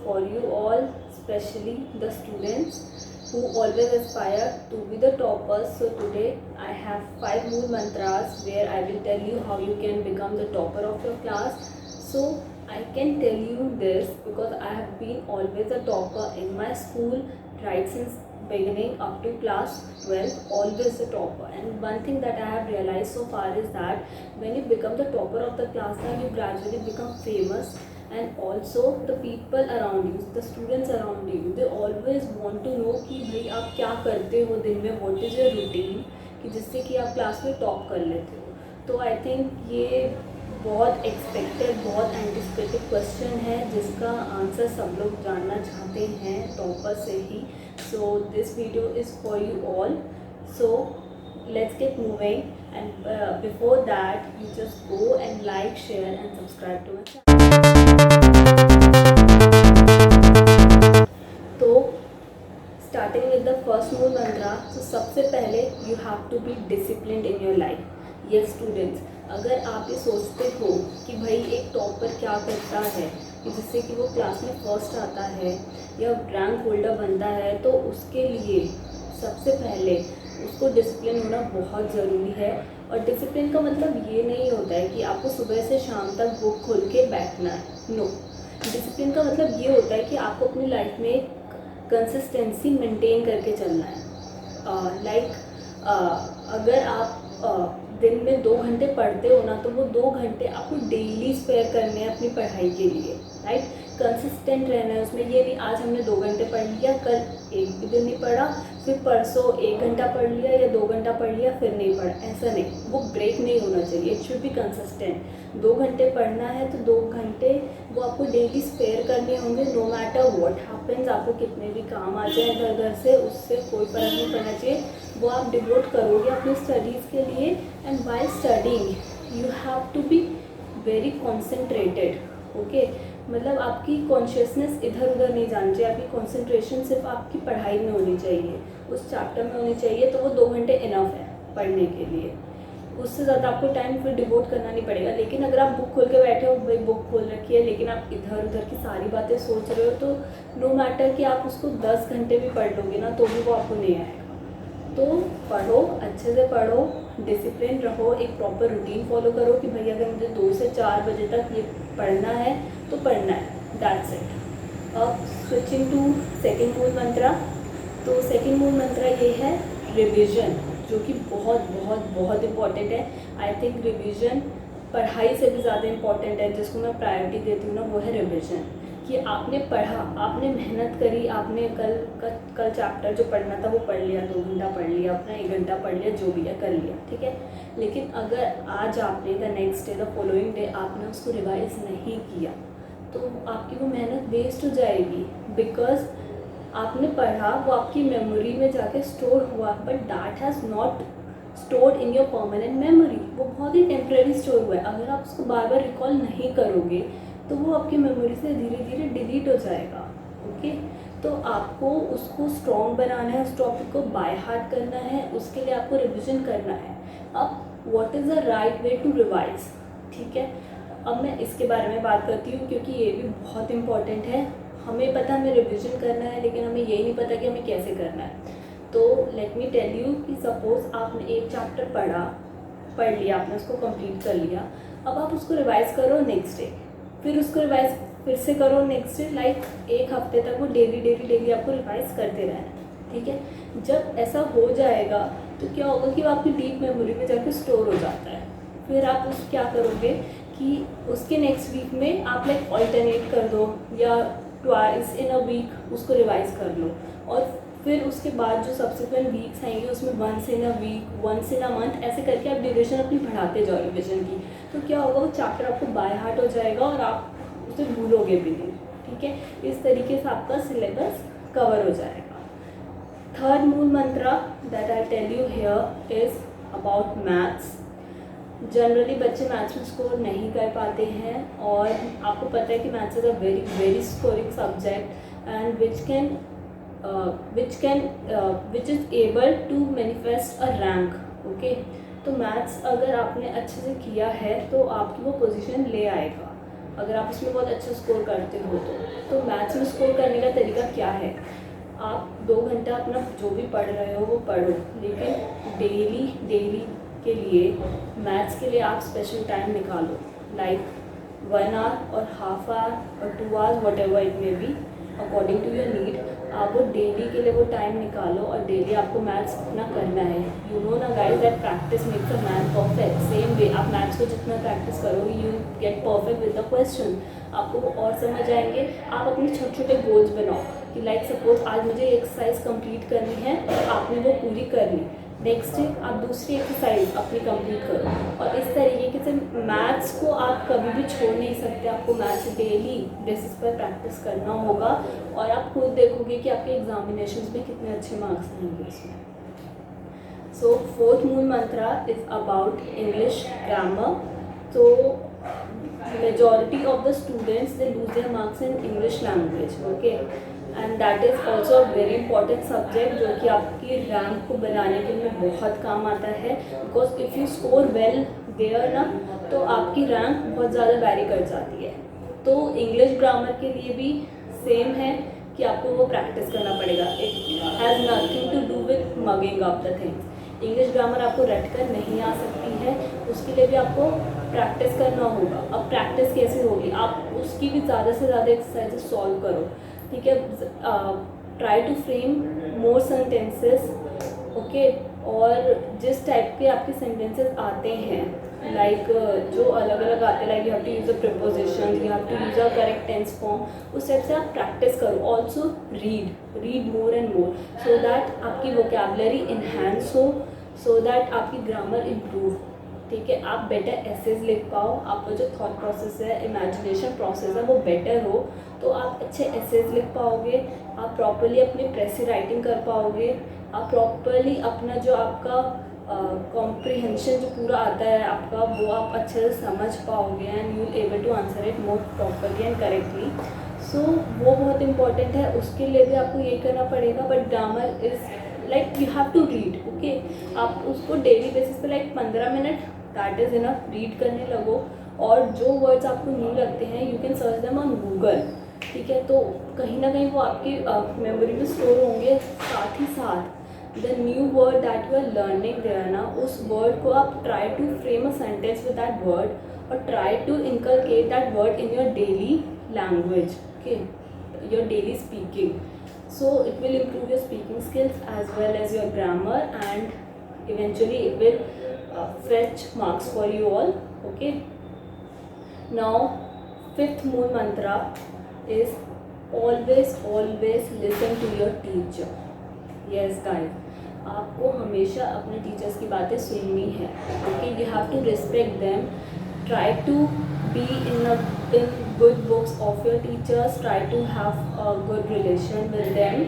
for you all, especially the students who always aspire to be the toppers. So today I have 5 mood mantras where I will tell you how you can become the topper of your class. So I can tell you this because I have been always a topper in my school right since beginning up to class 12, always the topper. And one thing that I have realized so far is that when you become the topper of the class, now you gradually become famous, and also the people around you, the students around you, they always want to know कि भाई आप क्या करते हो दिन में, what is your routine, कि जिससे कि आप क्लास में टॉप कर लेते हो. तो आई थिंक ये बहुत एक्सपेक्टेड, बहुत एंटिसिपेटेड क्वेश्चन है जिसका आंसर सब लोग जानना चाहते हैं टॉपर से ही. So this video is for you all. So let's get moving, and before that you just go and like, share and subscribe to my channel. तो starting with the first mood mantra, so सबसे पहले you have to be disciplined in your life. Yes students, अगर आप ये सोचते हो कि भाई एक टॉपर क्या करता है कि जिससे कि वो क्लास में फर्स्ट आता है या रैंक होल्डर बनता है, तो उसके लिए सबसे पहले उसको डिसिप्लिन होना बहुत ज़रूरी है. और डिसिप्लिन का मतलब ये नहीं होता है कि आपको सुबह से शाम तक बुक खोल के बैठना है. नो, डिसिप्लिन का मतलब ये होता है कि आपको अपनी लाइफ में कंसिस्टेंसी मेंटेन करके चलना है. अगर आप दिन में 2 घंटे पढ़ते हो ना, तो वो 2 घंटे आपको डेली स्पेयर करने हैं अपनी पढ़ाई के लिए, राइट. कंसिस्टेंट रहना है उसमें. ये नहीं आज हमने 2 घंटे पढ़ लिया, कल एक भी दिन नहीं पढ़ा, फिर परसों 1 घंटा पढ़ लिया या 2 घंटा पढ़ लिया फिर नहीं पढ़ा. ऐसा नहीं, वो ब्रेक नहीं होना चाहिए. It should be consistent. 2 घंटे पढ़ना है तो 2 घंटे वो आपको डेली स्पेयर करने होंगे. नो मैटर व्हाट हैपेंस, आपको कितने भी काम आ जाए इधर उधर से, उससे कोई फर्क नहीं पड़ना चाहिए. वो आप डिवोट करोगे अपनी स्टडीज़ के लिए. And while studying you have to be very concentrated. Okay, मतलब आपकी कॉन्शियसनेस इधर उधर नहीं जानी चाहिए. आपकी कॉन्सेंट्रेशन सिर्फ आपकी पढ़ाई में होनी चाहिए, उस चैप्टर में होनी चाहिए. तो वो 2 घंटे इनफ है पढ़ने के लिए. उससे ज़्यादा आपको टाइम फिर डिवोट करना नहीं पड़ेगा. लेकिन अगर आप बुक खोल के बैठे हो, भाई बुक खोल रखी है लेकिन आप इधर उधर की सारी बातें सोच रहे हो, तो नो मैटर कि आप उसको 10 घंटे भी पढ़ लोगे ना, तो भी वो आपको नहीं आएगा. तो पढ़ो, अच्छे से पढ़ो, डिसिप्लिन रहो, एक प्रॉपर रूटीन फॉलो करो कि भाई अगर मुझे 2 से 4 बजे तक ये पढ़ना है तो पढ़ना है. That's it. अब स्विचिंग टू सेकेंड मूल मंत्रा. तो सेकेंड मूल मंत्रा ये है रिविज़न, जो कि बहुत बहुत बहुत इम्पॉर्टेंट है. आई थिंक रिविज़न पढ़ाई से भी ज़्यादा इम्पॉर्टेंट है. जिसको मैं प्रायोरिटी देती हूँ ना, वो है रिविज़न. कि आपने पढ़ा, आपने मेहनत करी, आपने कल चैप्टर जो पढ़ना था वो पढ़ लिया, 2 घंटा पढ़ लिया, अपना 1 घंटा पढ़ लिया, जो भी है कर लिया, ठीक है. लेकिन अगर आज आपने the next day, the following day आपने उसको रिवाइज नहीं किया, तो आपकी वो मेहनत वेस्ट हो जाएगी. बिकॉज आपने पढ़ा, वो आपकी मेमोरी में जाके स्टोर हुआ, but that has not stored in your permanent memory. वो बहुत ही टेम्प्रेरी स्टोर हुआ है. अगर आप उसको बार बार रिकॉल नहीं करोगे तो वो आपकी मेमोरी से धीरे धीरे डिलीट हो जाएगा. ओके, तो आपको उसको स्ट्रॉन्ग बनाना है, उस टॉपिक को बाय हार्ट करना है, उसके लिए आपको रिविज़न करना है. अब what is the right way to revise, ठीक है. अब मैं इसके बारे में बात करती हूँ क्योंकि ये भी बहुत इंपॉर्टेंट है. हमें पता हमें रिविज़न करना है, लेकिन हमें यही नहीं पता कि हमें कैसे करना है. तो लेट मी टेल यू कि सपोज़ आपने एक चैप्टर पढ़ लिया, आपने उसको कंप्लीट कर लिया. अब आप उसको रिवाइज़ करो नेक्स्ट डे, फिर उसको रिवाइज फिर से करो नेक्स्ट डे. लाइक 1 हफ्ते तक वो डेली आपको रिवाइज करते रहना है, ठीक है. जब ऐसा हो जाएगा तो क्या होगा कि वो आपकी डीप मेमोरी में जाके स्टोर हो जाता है. फिर आप उस क्या करोगे कि उसके नेक्स्ट वीक में आप लाइक ऑल्टरनेट कर दो, या ट्वाइस इन अ वीक उसको रिवाइज कर लो. और फिर उसके बाद जो सब्सिक्वेंट वीक्स आएंगे उसमें once in a week, once in a month, ऐसे करके आप ड्यूरेशन अपनी बढ़ाते जाओ रिविजन की. तो क्या होगा, वो चैप्टर आपको बाय हार्ट हो जाएगा और आप उसे भूलोगे भी नहीं, ठीक है. इस तरीके से आपका सिलेबस कवर हो जाएगा. थर्ड मूल मंत्रा that I tell you here is about maths. जनरली बच्चे मैथ्स में स्कोर नहीं कर पाते हैं, और आपको पता है कि maths is a very very scoring subject and which is able to manifest a rank. Okay, तो मैथ्स अगर आपने अच्छे से किया है तो आपकी वो पोजीशन ले आएगा. अगर आप उसमें बहुत अच्छा स्कोर करते हो तो मैथ्स में मैक्सिमम स्कोर करने का तरीका क्या है? आप 2 घंटा अपना जो भी पढ़ रहे हो वो पढ़ो, लेकिन डेली के लिए मैथ्स के लिए आप स्पेशल टाइम निकालो, लाइक 1 आवर और हाफ आवर और 2 hours, whatever it may be according to your need. आप वो डेली के लिए वो टाइम निकालो और डेली आपको मैथ्स अपना करना है। यू नो ना guys that practice makes a man perfect. Same way आप मैथ्स को जितना प्रैक्टिस करोगे you get perfect with the question, आपको वो और समझ आएंगे। आप अपने छोटे छोटे गोल्स बनाओ कि लाइक सपोज आज मुझे एक्सरसाइज कंप्लीट करनी है, आपने वो पूरी कर ली, नेक्स्ट डे आप दूसरी एक्सरसाइज अपनी कंप्लीट करो। और इस तरीके से मैथ्स को आप कभी भी छोड़ नहीं सकते, आपको मैथ्स डेली बेसिस पर प्रैक्टिस करना होगा और आप खुद देखोगे कि आपके एग्जामिनेशंस में कितने अच्छे मार्क्स आएंगे इसमें। सो फोर्थ मूल मंत्रा इज अबाउट इंग्लिश ग्रामर। तो majority of the students they lose their marks in English language, okay, and that is also a very important subject जो कि आपकी रैंक को बनाने के लिए बहुत काम आता है, because if you score well there ना तो आपकी रैंक बहुत ज़्यादा वैरी कर जाती है। तो इंग्लिश ग्रामर के लिए भी सेम है कि आपको वो प्रैक्टिस करना पड़ेगा। It has nothing to do with mugging up the things. English grammar आपको रट कर नहीं आ सकती है, उसके लिए भी आपको प्रैक्टिस करना होगा। अब प्रैक्टिस कैसे होगी? आप उसकी भी ज़्यादा से ज़्यादा एक्सरसाइजेस सॉल्व करो, ठीक है। Try to frame more sentences, okay. और जिस टाइप के आपके सेंटेंसेस आते हैं, लाइक जो अलग अलग आते हैं, like you have to use a preposition, you have to use a correct tense form, उस टाइप से आप प्रैक्टिस करो। Also read more and more so that आपकी वोकैबुलरी इन्हांस हो, सो दैट आपकी ग्रामर इम्प्रूव, ठीक है। आप बेटर एसेज लिख पाओ, आपका जो थॉट प्रोसेस है, इमेजिनेशन प्रोसेस है वो बेटर हो, तो आप अच्छे एसेज लिख पाओगे, आप प्रॉपर्ली अपनी प्रेसी राइटिंग कर पाओगे, आप प्रॉपर्ली अपना जो आपका कॉम्प्रिहेंशन जो पूरा आता है आपका, वो आप अच्छे से समझ पाओगे and you able to answer it more properly and correctly. So वो बहुत इंपॉर्टेंट है, उसके लिए भी आपको ये करना पड़ेगा। But grammar is like you have to read, okay. आप उसको डेली बेसिस पे like 15 minute that is enough read करने लगो, और जो वर्ड्स आपको न्यू लगते हैं you can search them on Google, ठीक है। तो कहीं ना कहीं वो आपकी मेमोरी में स्टोर होंगे। साथ ही साथ the new word that you are learning there ना, उस वर्ड को आप try to frame a sentence with that word और try to inculcate that word in your daily language, okay, your daily speaking. So it will improve your speaking skills as well as your grammar, and eventually it will fetch marks for you all, okay. Now fifth mool mantra is always listen to your teacher. Yes guys, आपको हमेशा अपने teachers की बातें सुननी है, okay. You have to respect them, try to be in good books of your teachers, try to have a good relation with them,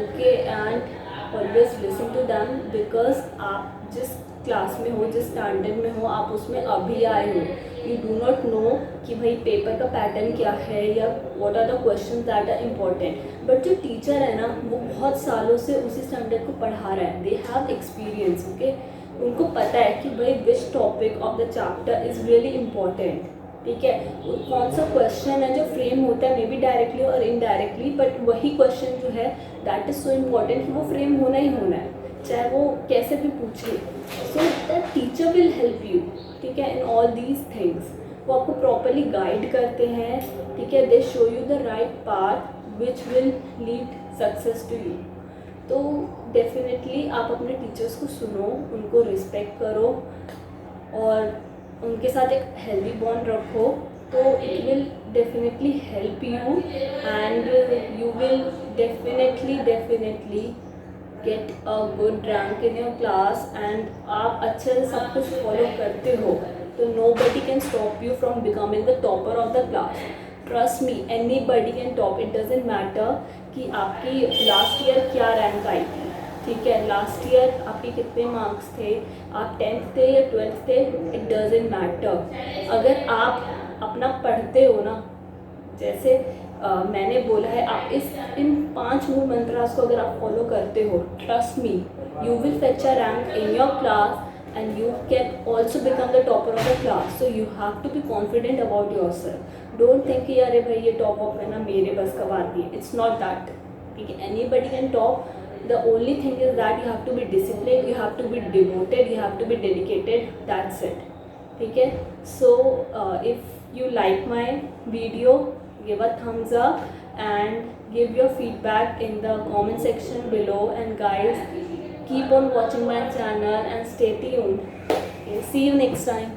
okay, and always listen to them, because आप जिस class में हो, जिस standard में हो, आप उसमें अभी आए हो, यू डू नॉट नो कि भाई पेपर का पैटर्न क्या है या what are the question that are important. But जो टीचर है ना वो बहुत सालों से उसी स्टैंडर्ड को पढ़ा रहा है, दे हैव एक्सपीरियंस, ओके। उनको पता है कि भाई which topic of the chapter is really important, ठीक है। कौन सा क्वेश्चन है जो फ्रेम होता है, मे बी डायरेक्टली और इनडायरेक्टली, बट वही क्वेश्चन जो है दैट इज़ सो इम्पॉर्टेंट कि वो फ्रेम होना ही होना है, चाहे वो कैसे भी पूछे। So that teacher will help you, ठीक है, इन ऑल दीज थिंग्स। वो आपको प्रॉपरली गाइड करते हैं, ठीक है, they show you the right path which will lead success to you. तो डेफिनेटली आप अपने टीचर्स को सुनो, उनको रिस्पेक्ट करो और उनके साथ एक हेल्दी बॉन्ड रखो, तो it will definitely help you and you will definitely get a good rank in your class. And आप अच्छे से सब कुछ फॉलो करते हो तो nobody can stop you from becoming the topper of the class. Trust me, anybody can top. It doesn't matter कि आपकी लास्ट ईयर क्या रैंक आई थी, ठीक है, लास्ट ईयर आपके कितने मार्क्स थे, आप 10th थे या 12th थे, इट डजेंट मैटर। अगर आप अपना पढ़ते हो ना, जैसे मैंने बोला है, आप इन 5 मूल मंत्रास को अगर आप फॉलो करते हो, trust me, you will fetch a rank in your class and you can also become the topper of the class. So you have to be confident about yourself. Don't think कि अरे भाई ये top up है ना मेरे बस का बात नहीं है. It's not that. ठीक है, anybody can top. The only thing is that you have to be disciplined, you have to be devoted, you have to be dedicated. That's it. ठीक है. So if you like my video, give a thumbs up and give your feedback in the comment section below. And guys, keep on watching my channel and stay tuned. Okay, see you next time.